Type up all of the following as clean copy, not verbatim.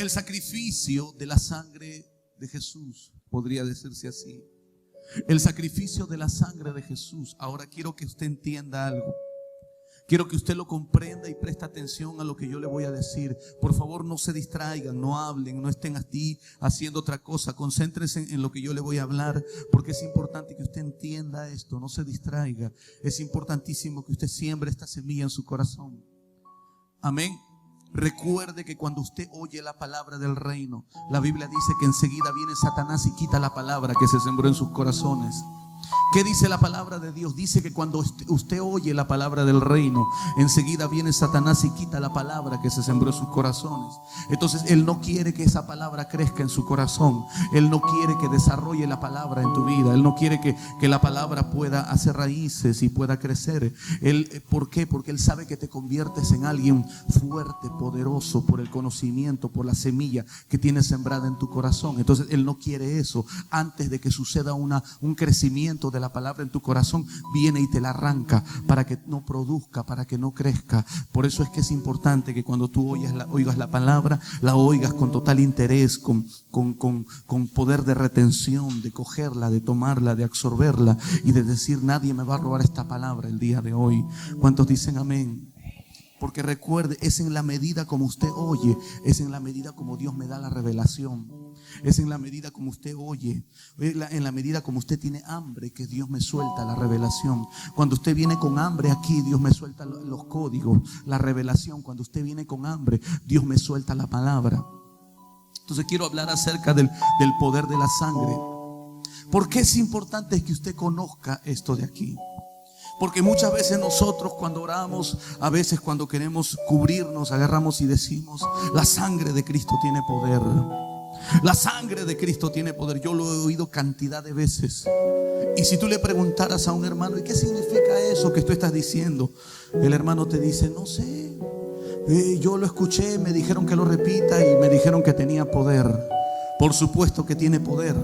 El sacrificio de la sangre de Jesús, podría decirse así. El sacrificio de la sangre de Jesús. Ahora quiero que usted entienda algo. Quiero que usted lo comprenda y preste atención a lo que yo le voy a decir. Por favor, no se distraigan, no hablen, no estén aquí haciendo otra cosa. Concéntrense en lo que yo le voy a hablar, porque es importante que usted entienda esto. No se distraiga. Es importantísimo que usted siembre esta semilla en su corazón. Amén. Recuerde que cuando usted oye la palabra del reino, la Biblia dice que enseguida viene Satanás y quita la palabra que se sembró en sus corazones. ¿Qué dice la palabra de Dios? Dice que cuando usted oye la palabra del reino, enseguida viene Satanás y quita la palabra que se sembró en sus corazones. Entonces Él no quiere que esa palabra crezca en su corazón. Él no quiere que desarrolle la palabra en tu vida. Él no quiere que la palabra pueda hacer raíces y pueda crecer. ¿Por qué? Porque Él sabe que te conviertes en alguien fuerte, poderoso, por el conocimiento, por la semilla que tienes sembrada en tu corazón. Entonces Él no quiere eso. Antes de que suceda un crecimiento de la palabra en tu corazón, viene y te la arranca para que no produzca, para que no crezca. Por eso es que es importante que cuando tú oigas la palabra, la oigas con total interés, con poder de retención, de cogerla, de tomarla, de absorberla y de decir: nadie me va a robar esta palabra el día de hoy. ¿Cuántos dicen amén? Porque recuerde, es en la medida como usted oye, es en la medida como Dios me da la revelación. Es en la medida como usted oye, en la medida como usted tiene hambre, que Dios me suelta la revelación. Cuando usted viene con hambre aquí, Dios me suelta los códigos, la revelación. Cuando usted viene con hambre, Dios me suelta la palabra. Entonces quiero hablar acerca del poder de la sangre. ¿Por qué es importante que usted conozca esto de aquí? Porque muchas veces nosotros cuando oramos, a veces cuando queremos cubrirnos, agarramos y decimos: la sangre de Cristo tiene poder. La sangre de Cristo tiene poder. Yo lo he oído cantidad de veces. Y si tú le preguntaras a un hermano: ¿y qué significa eso que tú estás diciendo? El hermano te dice: no sé, yo lo escuché, me dijeron que lo repita y me dijeron que tenía poder. Por supuesto que tiene poder.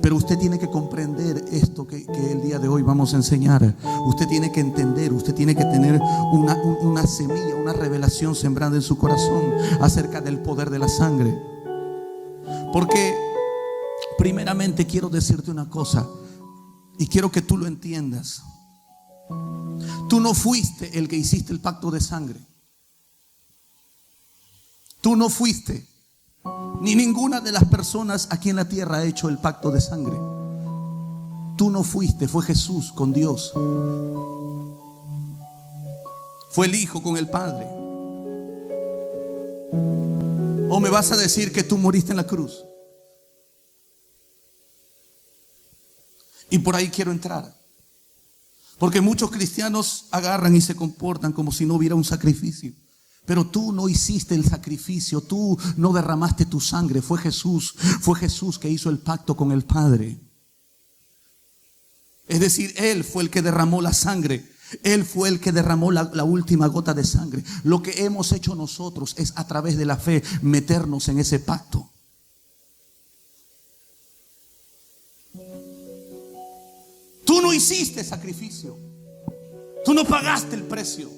Pero usted tiene que comprender esto que el día de hoy vamos a enseñar. Usted tiene que entender, usted tiene que tener una semilla, una revelación sembrada en su corazón acerca del poder de la sangre. Porque primeramente quiero decirte una cosa, y quiero que tú lo entiendas. Tú no fuiste el que hiciste el pacto de sangre. Tú no fuiste. Ni ninguna de las personas aquí en la tierra ha hecho el pacto de sangre. Tú no fuiste, fue Jesús con Dios. Fue el Hijo con el Padre. ¿O me vas a decir que tú moriste en la cruz? Y por ahí quiero entrar. Porque muchos cristianos agarran y se comportan como si no hubiera un sacrificio. Pero tú no hiciste el sacrificio, tú no derramaste tu sangre. Fue Jesús que hizo el pacto con el Padre. Es decir, Él fue el que derramó la sangre. Él fue el que derramó la última gota de sangre. Lo que hemos hecho nosotros es, a través de la fe, meternos en ese pacto. Tú no hiciste sacrificio. Tú no pagaste el precio.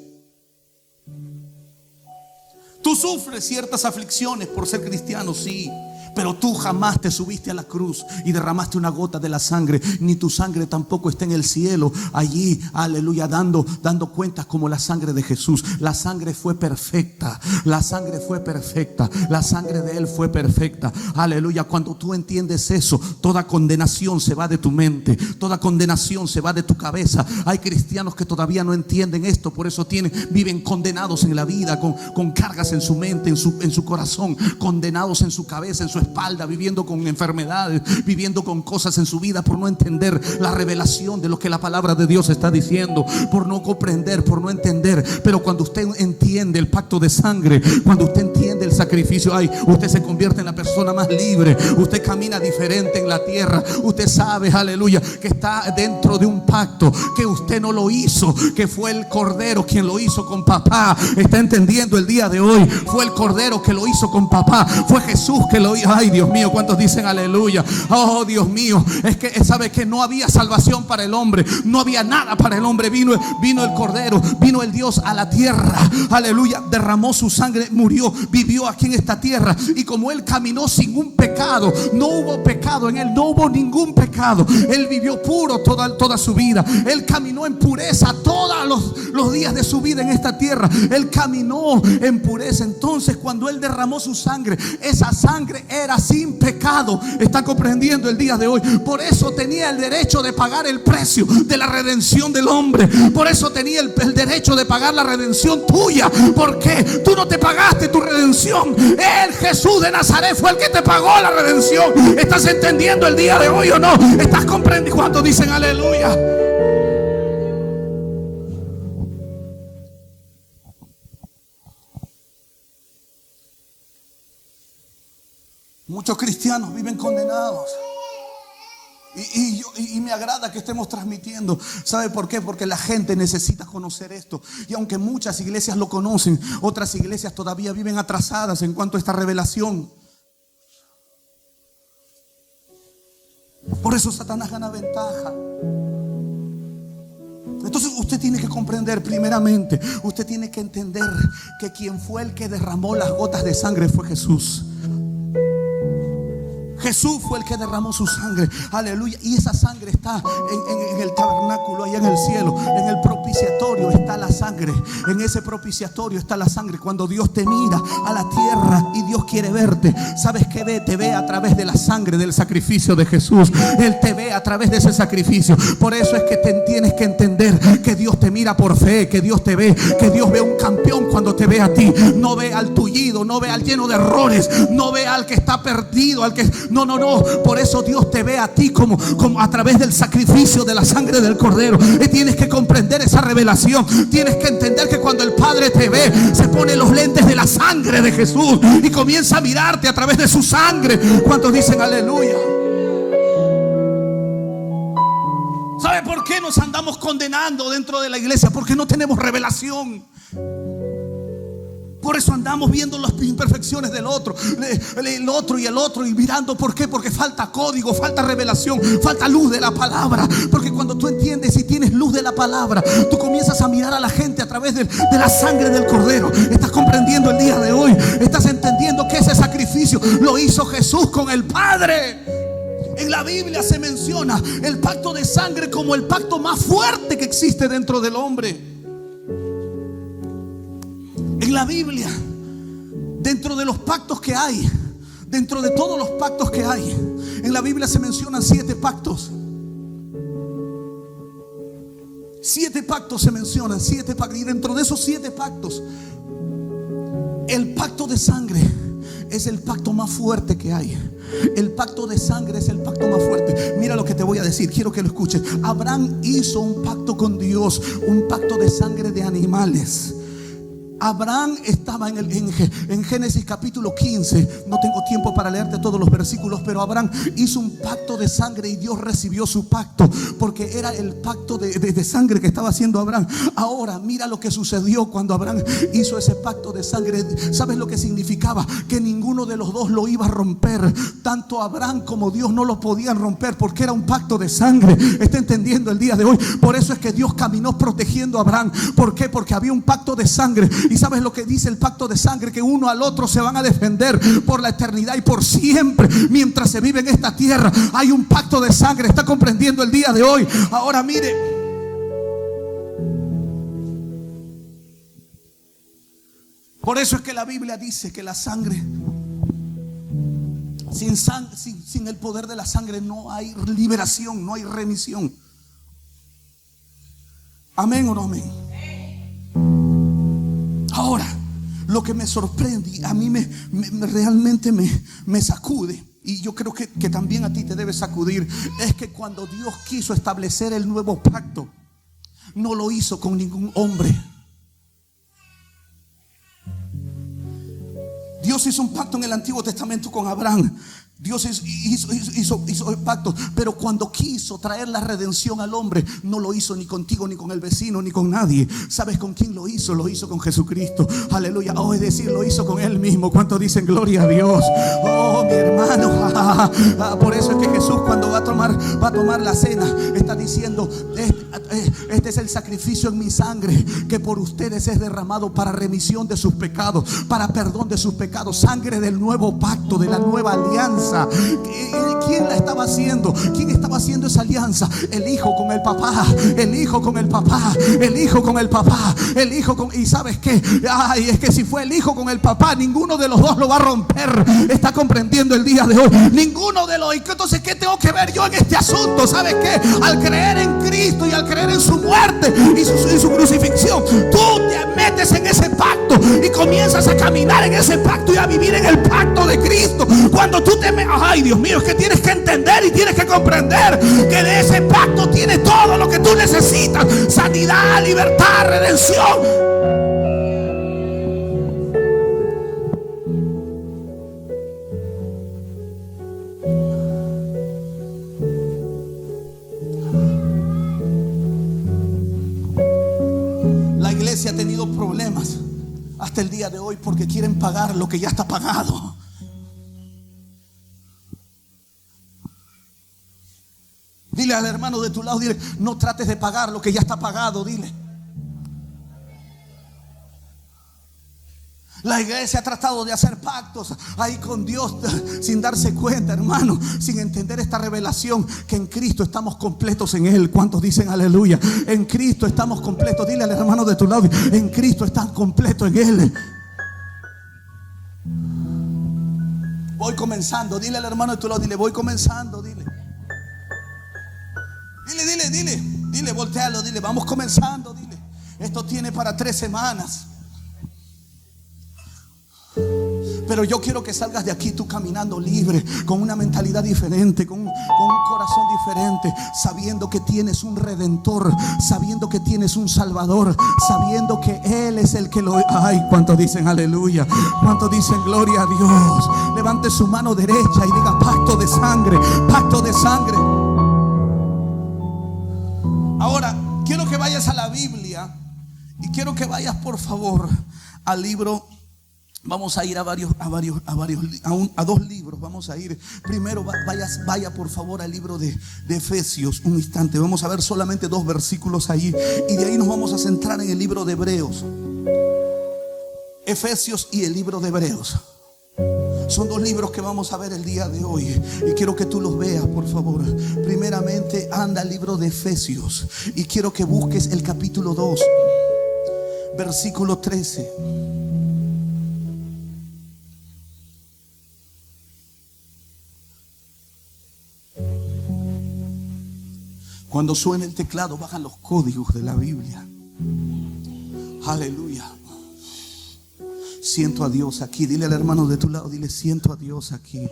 Tú sufres ciertas aflicciones por ser cristiano, sí. Pero tú jamás te subiste a la cruz y derramaste una gota de la sangre. Ni tu sangre tampoco está en el cielo, allí, aleluya, dando cuentas como la sangre de Jesús. La sangre fue perfecta. La sangre fue perfecta. La sangre de Él fue perfecta. Aleluya. Cuando tú entiendes eso, toda condenación se va de tu mente. Toda condenación se va de tu cabeza. Hay cristianos que todavía no entienden esto. Por eso viven condenados en la vida, con cargas en su mente, en su corazón, condenados en su cabeza, en su espalda, viviendo con enfermedades, viviendo con cosas en su vida, por no entender la revelación de lo que la palabra de Dios está diciendo, por no comprender, por no entender. Pero cuando usted entiende el pacto de sangre, cuando usted entiende el sacrificio, usted se convierte en la persona más libre. Usted camina diferente en la tierra. Usted sabe, aleluya, que está dentro de un pacto, que usted no lo hizo, que fue el Cordero quien lo hizo con papá. Está entendiendo el día de hoy. Fue el Cordero que lo hizo con papá. Fue Jesús que lo hizo. Ay, Dios mío, ¿cuántos dicen aleluya? Oh, Dios mío, es que sabe que no había salvación para el hombre, no había nada para el hombre. Vino el Cordero, vino el Dios a la tierra, aleluya, derramó su sangre, murió, vivió vivió aquí en esta tierra, y como Él caminó sin un pecado, no hubo pecado en Él, no hubo ningún pecado. Él vivió puro toda su vida. Él caminó en pureza todos los días de su vida en esta tierra. Él caminó en pureza. Entonces, cuando Él derramó su sangre, esa sangre era sin pecado. ¿Está comprendiendo el día de hoy? Por eso tenía el derecho de pagar el precio de la redención del hombre. Por eso tenía el derecho de pagar la redención tuya. ¿Por qué? Tú no te pagaste tu redención. Él, Jesús de Nazaret, fue el que te pagó la redención. ¿Estás entendiendo el día de hoy o no? ¿Estás comprendiendo? ¿Cuántos dicen aleluya? Muchos cristianos viven condenados. Y me agrada que estemos transmitiendo. ¿Sabe por qué? Porque la gente necesita conocer esto. Y aunque muchas iglesias lo conocen, otras iglesias todavía viven atrasadas en cuanto a esta revelación. Por eso Satanás gana ventaja. Entonces usted tiene que comprender, primeramente, usted tiene que entender que quien fue el que derramó las gotas de sangre fue Jesús. Jesús fue el que derramó su sangre, aleluya. Y esa sangre está en el tabernáculo, allá en el cielo. En el propiciatorio está la sangre. En ese propiciatorio está la sangre. Cuando Dios te mira a la tierra y Dios quiere verte, ¿sabes qué ve? Te ve a través de la sangre, del sacrificio de Jesús. Él te ve a través de ese sacrificio. Por eso es que tienes que entender que Dios te mira por fe, que Dios te ve, que Dios ve un campeón cuando te ve a ti. No ve al tullido, no ve al lleno de errores, no ve al que está perdido, al que... No. Por eso Dios te ve a ti como a través del sacrificio de la sangre del Cordero. Y tienes que comprender esa revelación. Tienes que entender que cuando el Padre te ve, se pone los lentes de la sangre de Jesús y comienza a mirarte a través de su sangre. ¿Cuántos dicen aleluya? ¿Sabe por qué nos andamos condenando dentro de la iglesia? Porque no tenemos revelación. Por eso andamos viendo las imperfecciones del otro, el otro y mirando. ¿Por qué? Porque falta código, falta revelación, falta luz de la palabra. Porque cuando tú entiendes y tienes luz de la palabra, tú comienzas a mirar a la gente a través de la sangre del Cordero. ¿Estás comprendiendo el día de hoy? ¿Estás entendiendo que ese sacrificio lo hizo Jesús con el Padre? En la Biblia se menciona el pacto de sangre como el pacto más fuerte que existe dentro del hombre. En la Biblia, dentro de los pactos que hay, dentro de todos los pactos que hay, en la Biblia se mencionan 7 pactos. 7 pactos se mencionan, 7 pactos. Y dentro de esos 7 pactos, el pacto de sangre es el pacto más fuerte que hay. El pacto de sangre es el pacto más fuerte. Mira lo que te voy a decir, quiero que lo escuches. Abraham hizo un pacto con Dios, un pacto de sangre de animales. Abraham estaba en Génesis capítulo 15. No tengo tiempo para leerte todos los versículos, pero Abraham hizo un pacto de sangre y Dios recibió su pacto, porque era el pacto de sangre que estaba haciendo Abraham. Ahora mira lo que sucedió cuando Abraham hizo ese pacto de sangre. ¿Sabes lo que significaba? Que ninguno de los dos lo iba a romper. Tanto Abraham como Dios no lo podían romper, porque era un pacto de sangre. ¿Está entendiendo el día de hoy? Por eso es que Dios caminó protegiendo a Abraham. ¿Por qué? Porque había un pacto de sangre. ¿Y sabes lo que dice el pacto de sangre? Que uno al otro se van a defender por la eternidad y por siempre. Mientras se vive en esta tierra, hay un pacto de sangre. ¿Está comprendiendo el día de hoy? Ahora mire, por eso es que la Biblia dice que la sangre, sin el poder de la sangre no hay liberación, no hay remisión. ¿Amén o no amén? Ahora, lo que me sorprende y a mí realmente me sacude, y yo creo que también a ti te debe sacudir, es que cuando Dios quiso establecer el nuevo pacto, no lo hizo con ningún hombre. Dios hizo un pacto en el Antiguo Testamento con Abraham, Dios hizo el pacto, pero cuando quiso traer la redención al hombre, no lo hizo ni contigo, ni con el vecino, ni con nadie. ¿Sabes con quién lo hizo? Lo hizo con Jesucristo. Aleluya. Oh, es decir, lo hizo con Él mismo. ¿Cuántos dicen gloria a Dios? Oh, mi hermano. Por eso es que Jesús, cuando va a tomar la cena, está diciendo: este es el sacrificio en mi sangre, que por ustedes es derramado para remisión de sus pecados, para perdón de sus pecados. Sangre del nuevo pacto, de la nueva alianza. ¿Quién la estaba haciendo? ¿Quién estaba haciendo esa alianza? El hijo con el papá, el hijo con el papá, el hijo con el papá, el hijo con... ¿Y sabes qué? Ay, es que si fue el hijo con el papá, ninguno de los dos lo va a romper. ¿Está comprendiendo el día de hoy? Ninguno de los... Entonces, ¿qué tengo que ver yo en este asunto? ¿Sabes qué? Al creer en Cristo y al creer en su muerte y su crucifixión, tú te metes en ese pacto y comienzas a caminar en ese pacto y a vivir en el pacto de Cristo. Cuando tú te metes... Ay, Dios mío, es que tienes que entender y tienes que comprender que de ese pacto tiene todo lo que tú necesitas: sanidad, libertad, redención. La iglesia ha tenido problemas hasta el día de hoy porque quieren pagar lo que ya está pagado. Dile al hermano de tu lado, dile: no trates de pagar lo que ya está pagado. Dile. La iglesia ha tratado de hacer pactos ahí con Dios sin darse cuenta, hermano, sin entender esta revelación, que en Cristo estamos completos en Él. ¿Cuántos dicen aleluya? En Cristo estamos completos. Dile al hermano de tu lado: en Cristo estás completo en Él. Voy comenzando. Dile al hermano de tu lado, dile: voy comenzando. Dile. Dile, voltealo, dile: vamos comenzando, dile. Esto tiene para 3 semanas. Pero yo quiero que salgas de aquí tú caminando libre, con una mentalidad diferente, con un corazón diferente, sabiendo que tienes un redentor, sabiendo que tienes un salvador, sabiendo que Él es el que lo... Ay, ¿cuántos dicen aleluya? ¿Cuántos dicen gloria a Dios? Levante su mano derecha y diga: pacto de sangre, pacto de sangre. Ahora, quiero que vayas a la Biblia y quiero que vayas, por favor, al libro. Vamos a ir a dos libros. Vamos a ir. Primero vaya por favor al libro de Efesios. Un instante. Vamos a ver solamente 2 versículos ahí. Y de ahí nos vamos a centrar en el libro de Hebreos. Efesios y el libro de Hebreos. Son 2 libros que vamos a ver el día de hoy. Y quiero que tú los veas, por favor. Primeramente, anda al libro de Efesios. Y quiero que busques el capítulo 2, versículo 13. Cuando suena el teclado, bajan los códigos de la Biblia. Aleluya. Siento a Dios aquí. Dile al hermano de tu lado, dile: siento a Dios aquí.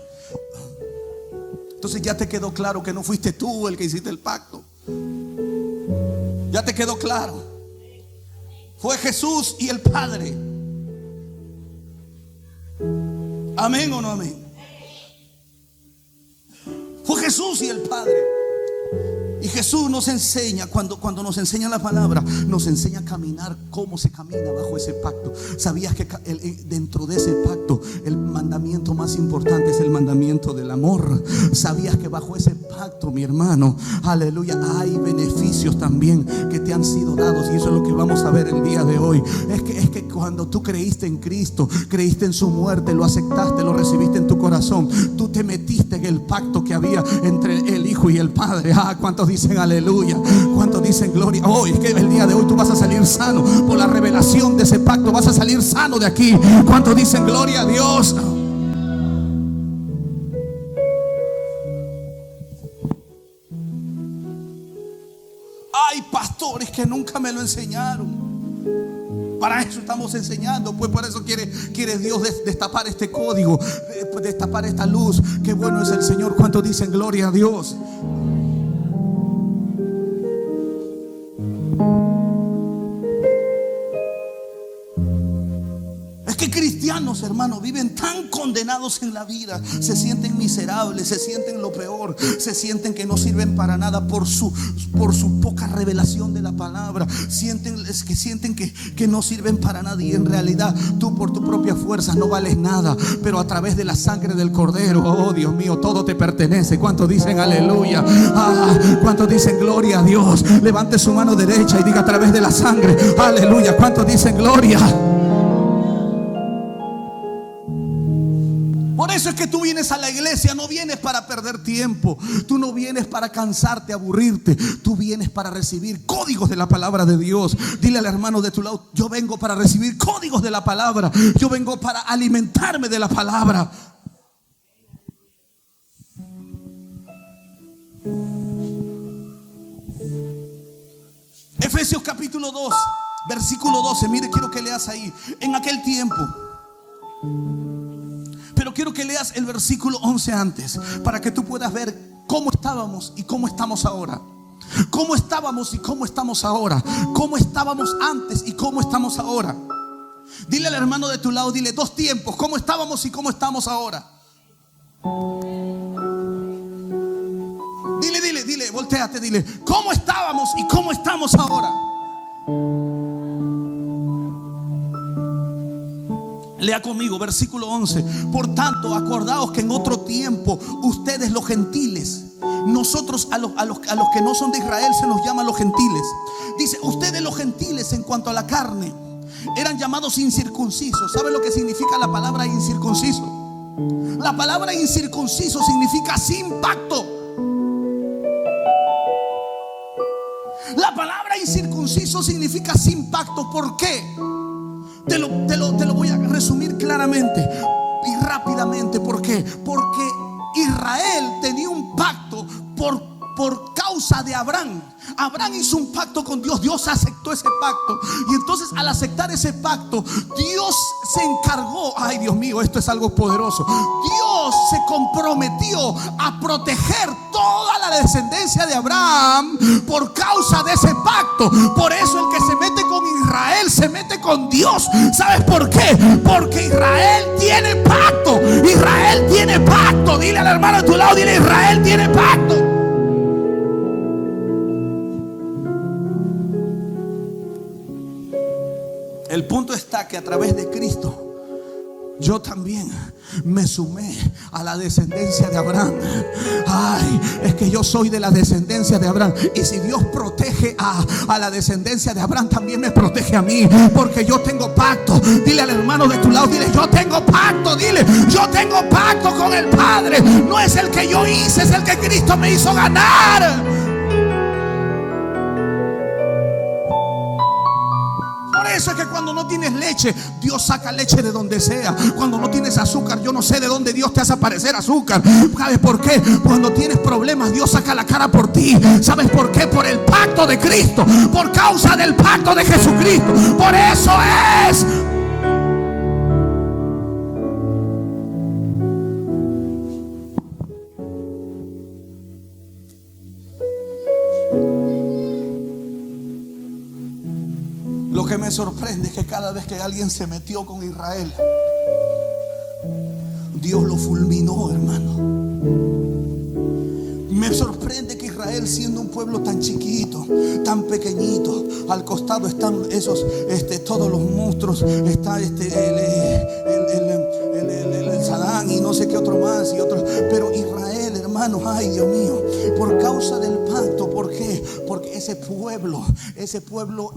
Entonces ya te quedó claro que no fuiste tú el que hiciste el pacto. Ya te quedó claro. Fue Jesús y el Padre. ¿Amén o no amén? Fue Jesús y el Padre. Y Jesús nos enseña, cuando nos enseña la palabra, nos enseña a caminar cómo se camina bajo ese pacto. ¿Sabías que dentro de ese pacto el mandamiento más importante es el mandamiento del amor? ¿Sabías que bajo ese pacto, mi hermano, aleluya, hay beneficios también que te han sido dados? Y eso es lo que vamos a ver el día de hoy. Es que cuando tú creíste en Cristo, creíste en su muerte, lo aceptaste, lo recibiste en tu corazón, tú te metiste en el pacto que había entre el Hijo y el Padre. ¿Cuántos dicen aleluya? ¿Cuántos dicen gloria? Oh, es que el día de hoy tú vas a salir sano por la revelación de ese pacto. Vas a salir sano de aquí. ¿Cuántos dicen gloria a Dios? Hay pastores que nunca me lo enseñaron. Para eso estamos enseñando. Pues por eso quiere Dios destapar este código, destapar esta luz. Qué bueno es el Señor. ¿Cuántos dicen gloria a Dios? Es que cristianos, hermanos, viven tan condenados en la vida, se sienten miserables, se sienten lo peor, se sienten que no sirven para nada por su poca revelación de la palabra. Sienten que no sirven para nada, y en realidad tú por tu propia fuerza no vales nada, pero a través de la sangre del Cordero, oh Dios mío, todo te pertenece. ¿Cuántos dicen aleluya? ¿Cuántos dicen gloria a Dios? Levante su mano derecha y diga: a través de la sangre, aleluya. ¿Cuántos dicen gloria? Por eso es que tú vienes a la iglesia, no vienes para perder tiempo, tú no vienes para cansarte, aburrirte, tú vienes para recibir códigos de la palabra de Dios. Dile al hermano de tu lado: yo vengo para recibir códigos de la palabra, yo vengo para alimentarme de la palabra. Efesios capítulo 2, versículo 12. Mire, quiero que leas ahí. En aquel tiempo, pero quiero que leas el versículo 11 antes, para que tú puedas ver cómo estábamos y cómo estamos ahora. Cómo estábamos y cómo estamos ahora. Cómo estábamos antes y cómo estamos ahora. Dile al hermano de tu lado, dile: dos tiempos, cómo estábamos y cómo estamos ahora. Dile, volteate, dile: ¿cómo estábamos y cómo estamos ahora? Lea conmigo, versículo 11. Por tanto, acordaos que en otro tiempo ustedes, los gentiles, nosotros a los que no son de Israel se nos llama los gentiles. Dice: ustedes, los gentiles, en cuanto a la carne, eran llamados incircuncisos. ¿Sabe lo que significa la palabra incircunciso? La palabra incircunciso significa sin pacto. La palabra incircunciso significa sin pacto. ¿Por qué? Te lo voy a resumir claramente y rápidamente. ¿Por qué? Porque Israel tenía un pacto por causa de Abraham. Abraham hizo un pacto con Dios. Dios aceptó ese pacto. Y entonces, al aceptar ese pacto, Dios se encargó. Ay, Dios mío, esto es algo poderoso. Dios se comprometió a proteger toda la descendencia de Abraham por causa de ese pacto. Por eso el que se mete con Israel se mete con Dios. ¿Sabes por qué? Porque Israel tiene pacto. Israel tiene pacto. Dile al hermano de tu lado, dile: Israel tiene pacto. El punto está que a través de Cristo yo también me sumé a la descendencia de Abraham. Ay, es que yo soy de la descendencia de Abraham. Y si Dios protege a la descendencia de Abraham, también me protege a mí, porque yo tengo pacto. Dile al hermano de tu lado, dile: yo tengo pacto. Dile: yo tengo pacto con el Padre. No es el que yo hice, es el que Cristo me hizo ganar. Por eso es que cuando no tienes leche, Dios saca leche de donde sea. Cuando no tienes azúcar, yo no sé de dónde Dios te hace aparecer azúcar. ¿Sabes por qué? Cuando tienes problemas, Dios saca la cara por ti. ¿Sabes por qué? Por el pacto de Cristo. Por causa del pacto de Jesucristo. Por eso es. Lo que me sorprende es que cada vez que alguien se metió con Israel, Dios lo fulminó, hermano. Me sorprende que Israel, siendo un pueblo tan chiquito, tan pequeñito, al costado están esos, todos los monstruos, está el Sadán y no sé qué otro más y otros. Pero Israel, hermanos, ay Dios mío, por causa del pacto. ¿Por qué? Porque ese pueblo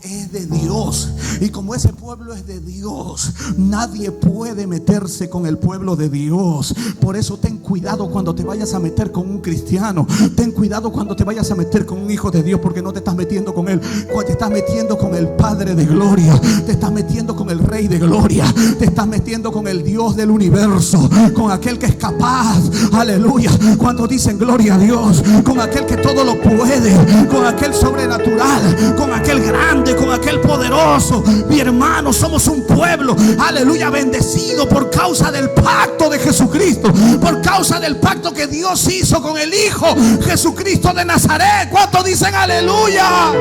es de Dios. Y como ese pueblo es de Dios, nadie puede meterse con el pueblo de Dios. Por eso ten cuidado cuando te vayas a meter con un cristiano. Ten cuidado cuando te vayas a meter con un hijo de Dios, porque no te estás metiendo con él. Te estás metiendo con el Padre de gloria. Te estás metiendo con el Rey de gloria. Te estás metiendo con el Dios del universo, con aquel que es capaz, aleluya, cuando dicen gloria a Dios, con aquel que todo lo puede, con aquel sobrenatural, con aquel grande, con aquel poderoso. Mi hermano, somos un pueblo, aleluya, bendecido por causa del pacto de Jesucristo, por causa del pacto que Dios hizo con el Hijo Jesucristo de Nazaret. ¿Cuántos dicen aleluya?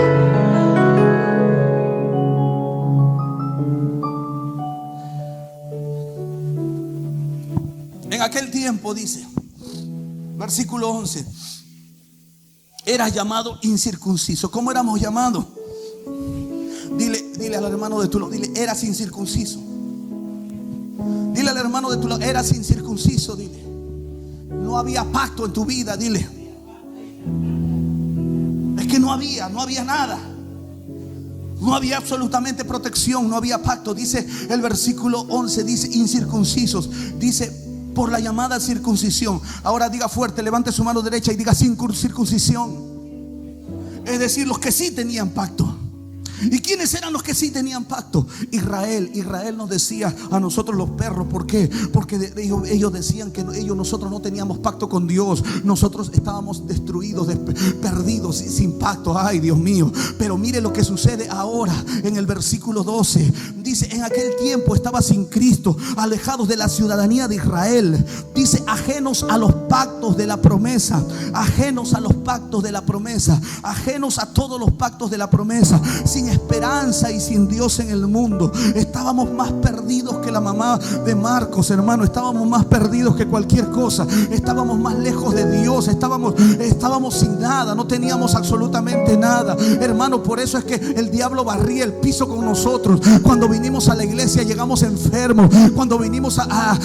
En aquel tiempo, dice, versículo 11, eras llamado incircunciso. ¿Cómo éramos llamados? Dile al hermano de tu lado, dile, eras incircunciso. Dile al hermano de tu lado, eras incircunciso, dile. No había pacto en tu vida, dile. Es que no había nada. No había absolutamente protección, no había pacto. Dice el versículo 11, dice incircuncisos. Dice por la llamada circuncisión. Ahora diga fuerte, levante su mano derecha y diga circuncisión. Es decir, los que sí tenían pacto. ¿Y quiénes eran los que sí tenían pacto? Israel nos decía a nosotros los perros. ¿Por qué? Porque ellos decían que nosotros no teníamos pacto con Dios. Nosotros estábamos destruidos, perdidos, sin pacto. Ay, Dios mío. Pero mire lo que sucede ahora en el versículo 12. Dice, en aquel tiempo estaba sin Cristo, alejados de la ciudadanía de Israel. Dice, ajenos a los pactos de la promesa. Ajenos a los pactos de la promesa. Ajenos a todos los pactos de la promesa. Sin esperanza y sin Dios en el mundo. Estábamos más perdidos que la mamá de Marcos, hermano. Estábamos más perdidos que cualquier cosa. Estábamos más lejos de Dios. Estábamos sin nada. No teníamos absolutamente nada, hermano. Por eso es que el diablo barría el piso con nosotros. Cuando vinimos a la iglesia llegamos enfermos. Cuando vinimos a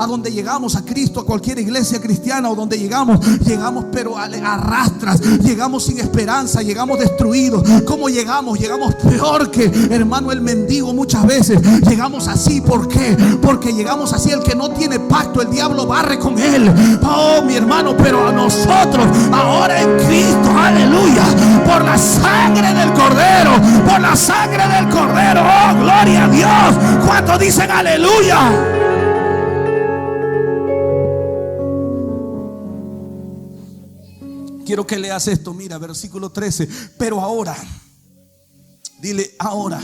donde llegamos, a Cristo, a cualquier iglesia cristiana o donde llegamos pero a rastras. Llegamos sin esperanza. Llegamos destruidos. ¿Cómo llegamos? Llegamos peor que, hermano, el mendigo muchas veces. Llegamos así. ¿Por qué? Porque llegamos así. El que no tiene pacto, el diablo barre con él. Oh, mi hermano, pero a nosotros, ahora en Cristo, aleluya, por la sangre del Cordero, por la sangre del Cordero, oh, gloria a Dios. ¿Cuántos dicen aleluya? Quiero que leas esto, mira, versículo 13. Pero ahora, dile ahora.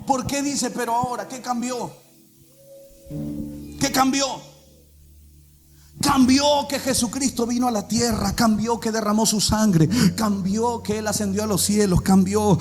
¿Por qué dice pero ahora? ¿Qué cambió? ¿Qué cambió? Cambió que Jesucristo vino a la tierra. Cambió que derramó su sangre. Cambió que Él ascendió a los cielos. Cambió,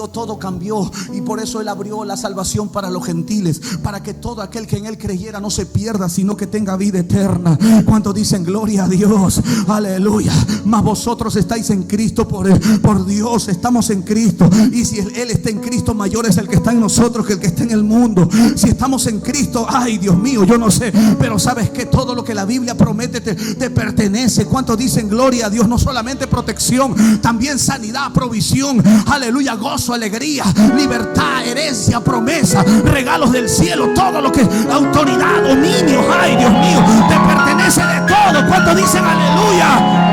todo cambió. Y por eso Él abrió la salvación para los gentiles, para que todo aquel que en Él creyera no se pierda, sino que tenga vida eterna. ¿Cuántos dicen gloria a Dios? Aleluya. Mas vosotros estáis en Cristo por Dios. Estamos en Cristo. Y si Él está en Cristo, mayor es el que está en nosotros que el que está en el mundo. Si estamos en Cristo, ay, Dios mío, yo no sé, pero sabes que todo lo que la Biblia promete te pertenece. ¿Cuántos dicen gloria a Dios? No solamente protección, también sanidad, provisión, aleluya, gozo, alegría, libertad, herencia, promesa, regalos del cielo, todo lo que autoridad, dominio, ay, Dios mío, te pertenece de todo. ¿Cuántos dicen aleluya?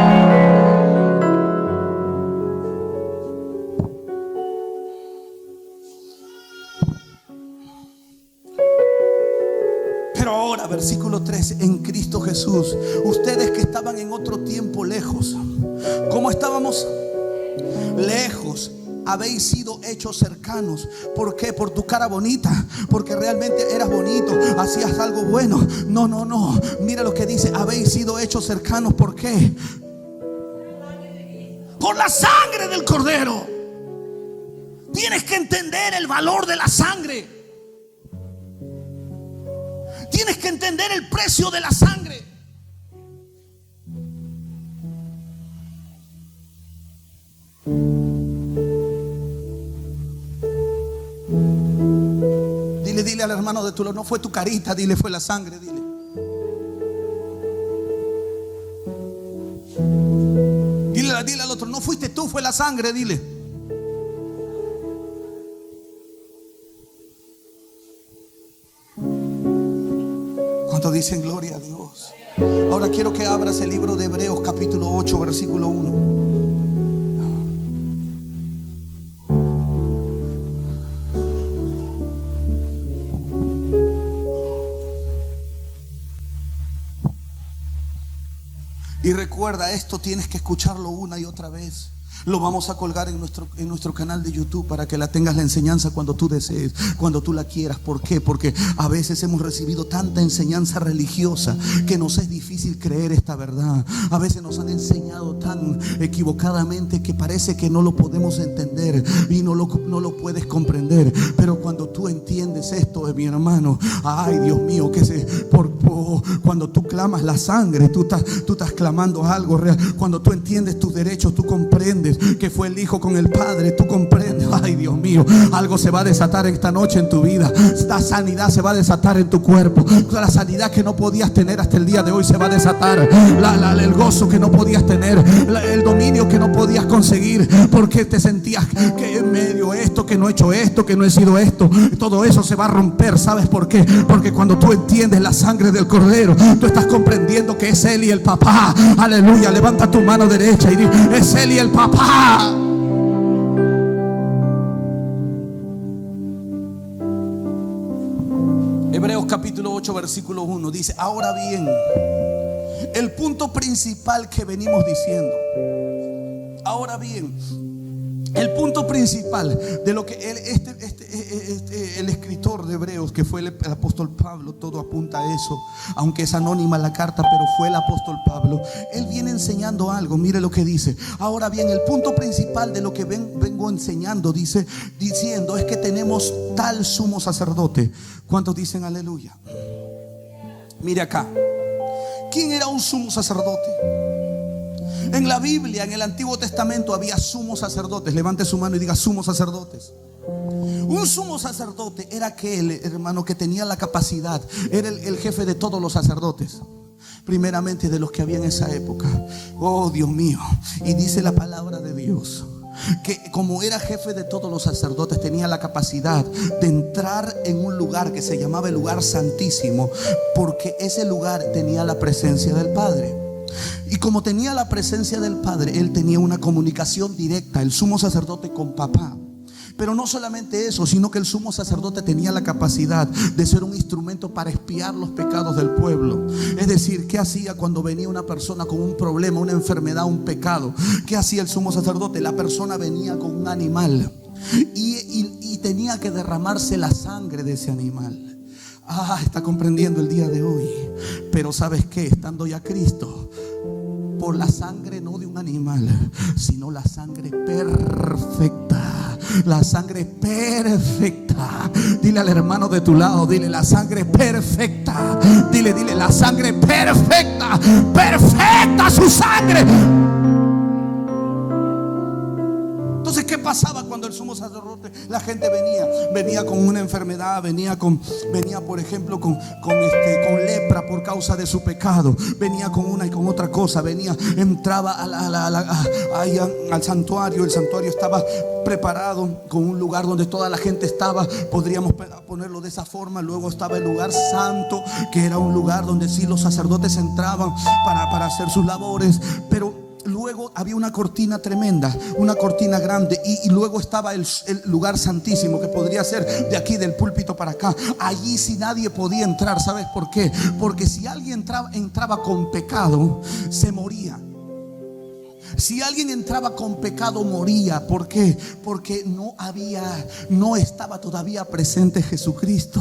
Versículo 13, en Cristo Jesús, ustedes que estaban en otro tiempo lejos. ¿Cómo estábamos? Lejos. Habéis sido hechos cercanos. ¿Por qué? Por tu cara bonita, porque realmente eras bonito, hacías algo bueno. No. Mira lo que dice, habéis sido hechos cercanos. ¿Por qué? Por la sangre del Cordero. Tienes que entender el valor de la sangre. Tienes que entender el precio de la sangre. Dile al hermano de tu lado, no fue tu carita, dile, fue la sangre, dile. Dile al otro, no fuiste tú, fue la sangre, dile. ¿Cuántos dicen gloria a Dios? Ahora quiero que abras el libro de Hebreos capítulo 8 versículo 1. Y recuerda, esto tienes que escucharlo una y otra vez. Lo vamos a colgar en nuestro canal de YouTube para que la tengas la enseñanza cuando tú desees, cuando tú la quieras. ¿Por qué? Porque a veces hemos recibido tanta enseñanza religiosa que nos es difícil creer esta verdad. A veces nos han enseñado tan equivocadamente que parece que no lo podemos entender y no lo puedes comprender. Pero cuando tú entiendes esto, mi hermano, ay, Dios mío, Cuando tú clamas la sangre, tú estás clamando algo real. Cuando tú entiendes tus derechos, tú comprendes que fue el Hijo con el Padre. Tú comprendes, ay Dios mío, algo se va a desatar esta noche en tu vida. La sanidad se va a desatar en tu cuerpo. La sanidad que no podías tener hasta el día de hoy se va a desatar. El gozo que no podías tener, el dominio que no podías conseguir, porque te sentías que en medio esto, que no he hecho esto, que no he sido esto. Todo eso se va a romper. ¿Sabes por qué? Porque cuando tú entiendes la sangre del Cordero, tú estás comprendiendo que es Él y el papá. Aleluya. Levanta tu mano derecha y di: es Él y el papá. Hebreos capítulo 8 versículo 1 dice: ahora bien, el punto principal que venimos diciendo, ahora bien, el punto principal de lo que el escritor de Hebreos, que fue el apóstol Pablo, todo apunta a eso, aunque es anónima la carta, pero fue el apóstol Pablo. Él viene enseñando algo. Mire lo que dice: ahora bien, el punto principal de lo que vengo enseñando, diciendo, es que tenemos tal sumo sacerdote. ¿Cuántos dicen aleluya? Mire acá, ¿quién era un sumo sacerdote? En la Biblia, en el Antiguo Testamento, había sumos sacerdotes. Levante su mano y diga: sumos sacerdotes. Un sumo sacerdote era aquel, hermano, que tenía la capacidad, era el jefe de todos los sacerdotes, primeramente de los que había en esa época. Oh Dios mío. Y dice la palabra de Dios que como era jefe de todos los sacerdotes, tenía la capacidad de entrar en un lugar que se llamaba el lugar santísimo, porque ese lugar tenía la presencia del Padre. Y como tenía la presencia del Padre, él tenía una comunicación directa, el sumo sacerdote, con papá. Pero no solamente eso, sino que el sumo sacerdote tenía la capacidad de ser un instrumento para expiar los pecados del pueblo. Es decir, ¿qué hacía cuando venía una persona con un problema, una enfermedad, un pecado? ¿Qué hacía el sumo sacerdote? La persona venía con un animal y tenía que derramarse la sangre de ese animal. Está comprendiendo el día de hoy. Pero ¿sabes qué? Estando ya Cristo, por la sangre no de un animal, sino la sangre perfecta. La sangre perfecta. Dile al hermano de tu lado, dile: la sangre perfecta. Dile, la sangre perfecta. Perfecta su sangre. Entonces, ¿qué pasaba cuando el sumo sacerdote, la gente venía con una enfermedad, venía por ejemplo con lepra por causa de su pecado, venía con una y con otra cosa, entraba al santuario? El santuario estaba preparado con un lugar donde toda la gente estaba, podríamos ponerlo de esa forma. Luego estaba el lugar santo, que era un lugar donde sí los sacerdotes entraban para hacer sus labores, pero luego había una cortina tremenda, una cortina grande, y luego estaba el lugar santísimo, que podría ser de aquí del púlpito para acá. Allí sí nadie podía entrar. ¿Sabes por qué? Porque si alguien entraba con pecado, se moría. Si alguien entraba con pecado, moría. ¿Por qué? Porque no estaba todavía presente Jesucristo.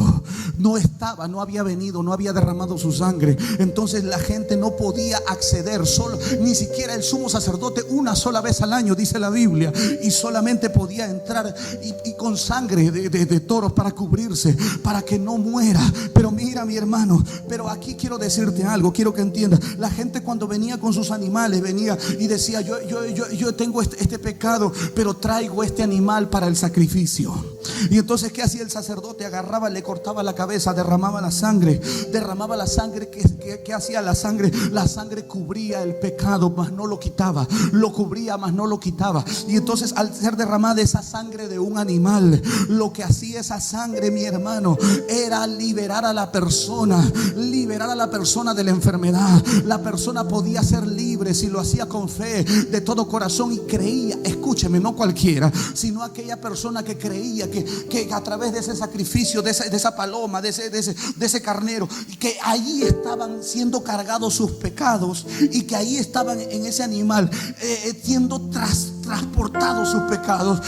No había venido, no había derramado su sangre. Entonces la gente no podía acceder, ni siquiera el sumo sacerdote, una sola vez al año, dice la Biblia, y solamente podía entrar y con sangre de toros para cubrirse, para que no muera. Pero mira, mi hermano, pero aquí quiero decirte algo, quiero que entiendas. La gente, cuando venía con sus animales, venía y decía: yo tengo este pecado, pero traigo este animal para el sacrificio. Y entonces, ¿qué hacía el sacerdote? Agarraba, le cortaba la cabeza, derramaba la sangre. ¿Qué hacía la sangre? La sangre cubría el pecado, mas no lo quitaba. Lo cubría, mas no lo quitaba. Y entonces, al ser derramada esa sangre de un animal, lo que hacía esa sangre, mi hermano, era liberar a la persona de la enfermedad. La persona podía ser libre si lo hacía con fe, de todo corazón, y creía. Escúcheme, no cualquiera, sino aquella persona que creía que a través de ese sacrificio, de esa paloma, de ese carnero, y que ahí estaban siendo cargados sus pecados, y que ahí estaban en ese animal siendo transportados sus pecados.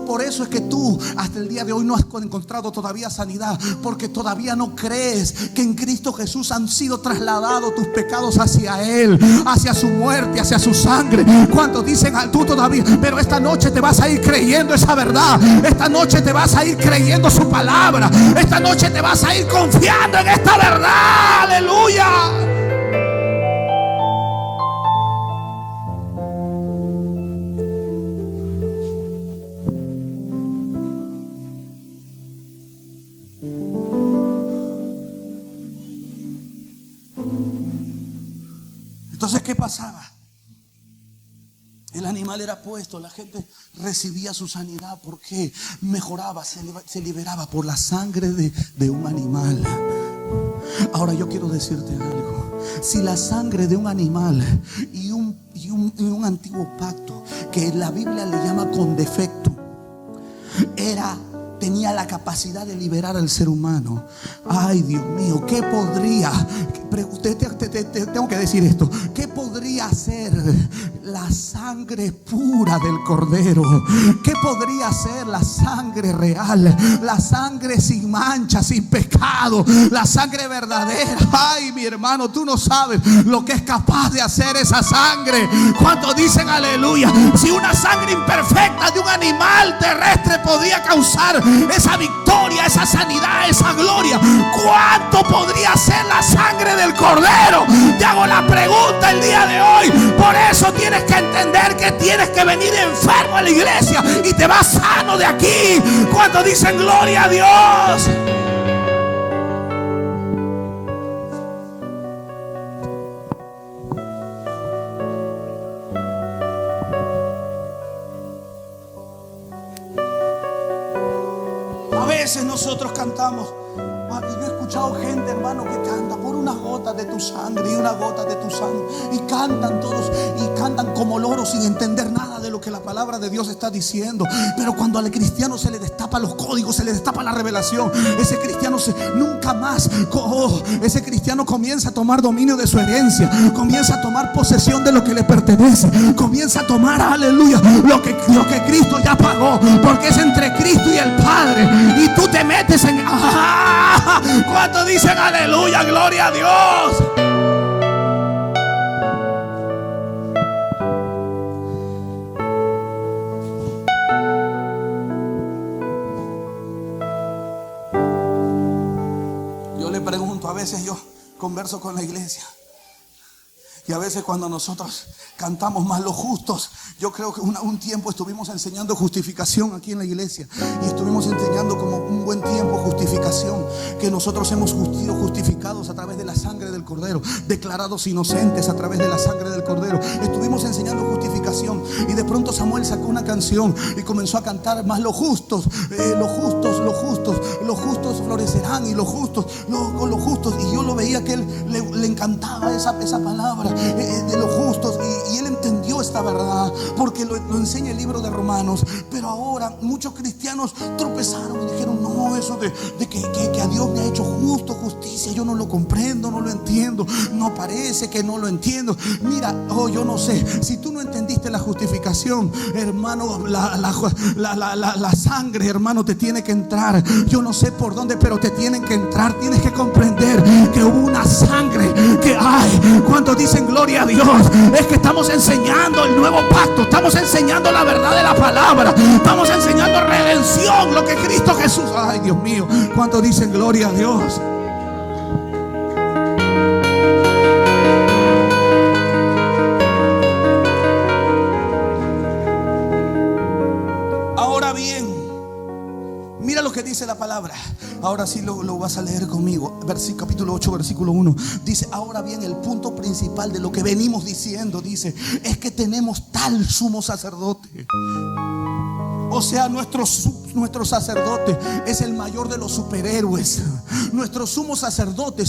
Por eso es que tú hasta el día de hoy no has encontrado todavía sanidad, porque todavía no crees que en Cristo Jesús han sido trasladados tus pecados hacia Él, hacia su muerte, hacia su sangre. ¿Cuántos dicen tú todavía? Pero esta noche te vas a ir creyendo esa verdad. Esta noche te vas a ir creyendo su palabra. Esta noche te vas a ir confiando en esta verdad. Aleluya. Entonces, ¿qué pasaba? El animal era puesto, la gente recibía su sanidad porque mejoraba, se liberaba por la sangre de un animal. Ahora yo quiero decirte algo. Si la sangre de un animal y un antiguo pacto, que la Biblia le llama con defecto, tenía la capacidad de liberar al ser humano. Ay, Dios mío, ¿qué podría? Tengo que decir esto. ¿Qué podría hacer la sangre pura del Cordero? ¿Qué podría hacer la sangre real? La sangre sin mancha, sin pecado, la sangre verdadera. Ay, mi hermano, tú no sabes lo que es capaz de hacer esa sangre. ¿Cuántos dicen aleluya? Si una sangre imperfecta de un animal terrestre podía causar esa victoria, esa sanidad, esa gloria, ¿cuánto podría ser la sangre del Cordero? Te hago la pregunta el día de hoy. Por eso tienes que entender que tienes que venir enfermo a la iglesia y te vas sano de aquí. ¿Cuántos dicen gloria a Dios? A veces nosotros cantamos. Yo he escuchado gente, hermano, que canta por unas gotas de tu sangre y unas gotas de tu sangre. Y cantan todos, y cantan como loros sin entender nada de lo que la palabra de Dios está diciendo. Pero cuando al cristiano se le destapa los códigos, se le destapa la revelación, ese cristiano nunca más, ese cristiano comienza a tomar dominio de su herencia, comienza a tomar posesión de lo que le pertenece, comienza a tomar, aleluya, lo que Cristo ya pagó, porque es entre Cristo y el Padre. Y tú te metes en... ¿Cuántos dicen aleluya, gloria a Dios? Yo le pregunto, a veces yo converso con la iglesia, y a veces cuando nosotros cantamos más los justos, yo creo que un tiempo estuvimos enseñando justificación aquí en la iglesia, y estuvimos enseñando como un buen tiempo justificación, que nosotros hemos sido justificados a través de la sangre del Cordero, declarados inocentes a través de la sangre del Cordero. Estuvimos enseñando justificación, y de pronto Samuel sacó una canción y comenzó a cantar más los justos, los justos florecerán, y los justos, y yo lo veía que él le encantaba esa palabra de los justos, y él entendió esta verdad porque lo enseña el libro de Romanos. Pero ahora muchos cristianos tropezaron y dijeron: no, eso de que a Dios me ha hecho justo, justicia, yo no lo comprendo, no lo entiendo, no parece que no lo entiendo. Mira, yo no sé, si tú no entendiste la justificación, hermano, la sangre, hermano, te tiene que entrar. Yo no sé por dónde, pero te tienen que entrar. Tienes que comprender que hubo una sangre que hay. ¿Cuántos dicen gloria a Dios? Es que estamos enseñando el nuevo pacto, estamos enseñando la verdad de la palabra, estamos enseñando redención, lo que Cristo Jesús. Ay, Dios mío, ¿cuántos dicen gloria a Dios? Ahora bien, mira lo que dice la palabra. Ahora sí lo vas a leer conmigo. Capítulo 8, versículo 1. Dice: ahora bien, el punto principal de lo que venimos diciendo, dice, es que tenemos tal sumo sacerdote. O sea, nuestro sacerdote es el mayor de los superhéroes. Nuestro sumo sacerdote,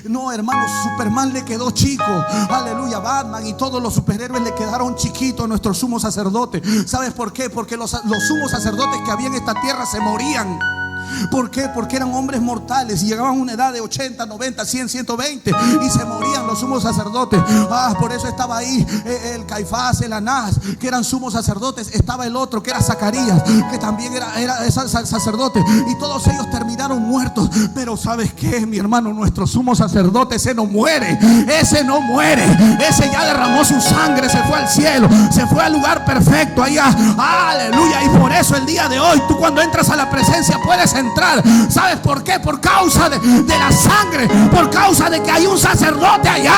no, hermanos, Superman le quedó chico. Aleluya, Batman y todos los superhéroes le quedaron chiquitos a nuestro sumo sacerdote. ¿Sabes por qué? Porque los sumos sacerdotes que había en esta tierra se morían. ¿Por qué? Porque eran hombres mortales y llegaban a una edad de 80, 90, 100, 120 y se morían los sumos sacerdotes. Por eso estaba ahí el Caifás, el Anás, que eran sumos sacerdotes. Estaba el otro que era Zacarías, que también era sacerdote, y todos ellos terminaron muertos. Pero ¿sabes qué, mi hermano? Nuestro sumo sacerdote, ese no muere. Ese no muere. Ese ya derramó su sangre, se fue al cielo, se fue al lugar perfecto allá. Aleluya. Y por eso el día de hoy, tú cuando entras a la presencia puedes entrar. ¿Sabes por qué? Por causa de la sangre, por causa de que hay un sacerdote allá,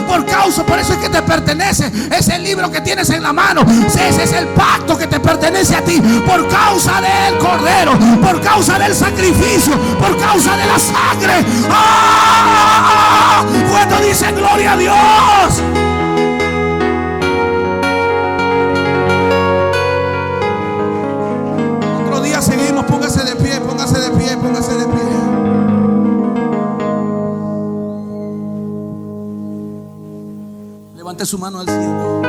por eso es que te pertenece ese libro que tienes en la mano. Ese es el pacto que te pertenece a ti, por causa del Cordero, por causa del sacrificio, por causa de la sangre. ¿Cuánto dice dicen gloria a Dios? Otro día seguimos. Póngase de pie, póngase de pie, póngase de pie. Levante su mano al cielo.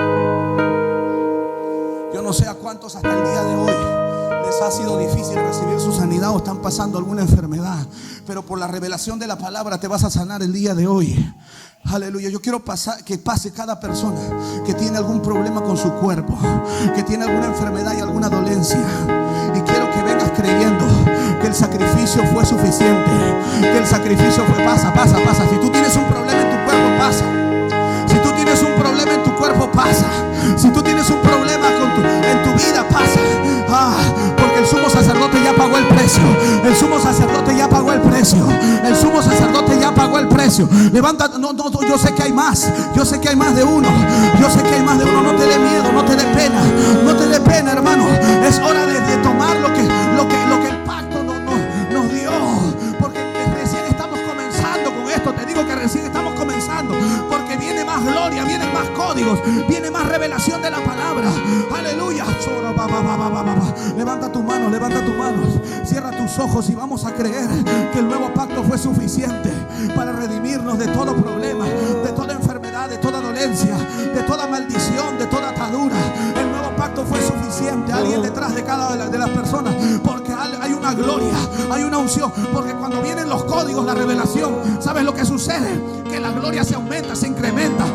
Yo no sé a cuántos hasta el día de hoy les ha sido difícil recibir su sanidad o están pasando alguna enfermedad, pero por la revelación de la palabra te vas a sanar el día de hoy. Aleluya. Yo quiero que pase cada persona que tiene algún problema con su cuerpo, que tiene alguna enfermedad y alguna dolencia, y quiero que vengas creyendo que el sacrificio fue suficiente, que el sacrificio fue. Pasa. Si tú tienes un problema en tu cuerpo, pasa. Si tú tienes un problema en tu cuerpo, pasa. Si tú tienes un problema en tu vida, pasa. Porque el sumo sacerdote ya pagó el precio. El sumo sacerdote ya pagó el precio. El sumo sacerdote ya pagó el precio. Levanta, no, yo sé que hay más. Yo sé que hay más de uno. Yo sé que hay más de uno. No te dé miedo, no te dé pena. No te dé pena, hermano. Es hora de tomar lo que el pacto nos dio. Porque recién estamos comenzando con esto. Te digo que recién estamos comenzando. Porque viene más gloria, vienen más códigos, viene más revelación de la palabra. Aleluya. Levanta tus manos, cierra tus ojos y vamos a creer que el nuevo pacto fue suficiente para redimirnos de todo problema, de toda enfermedad, de toda dolencia, de toda maldición, de toda atadura. El nuevo pacto fue suficiente. Alguien detrás de cada de las personas, porque hay una gloria, hay una unción. Porque cuando vienen los códigos, la revelación, ¿sabes lo que sucede? Que la gloria se aumenta, se incrementa.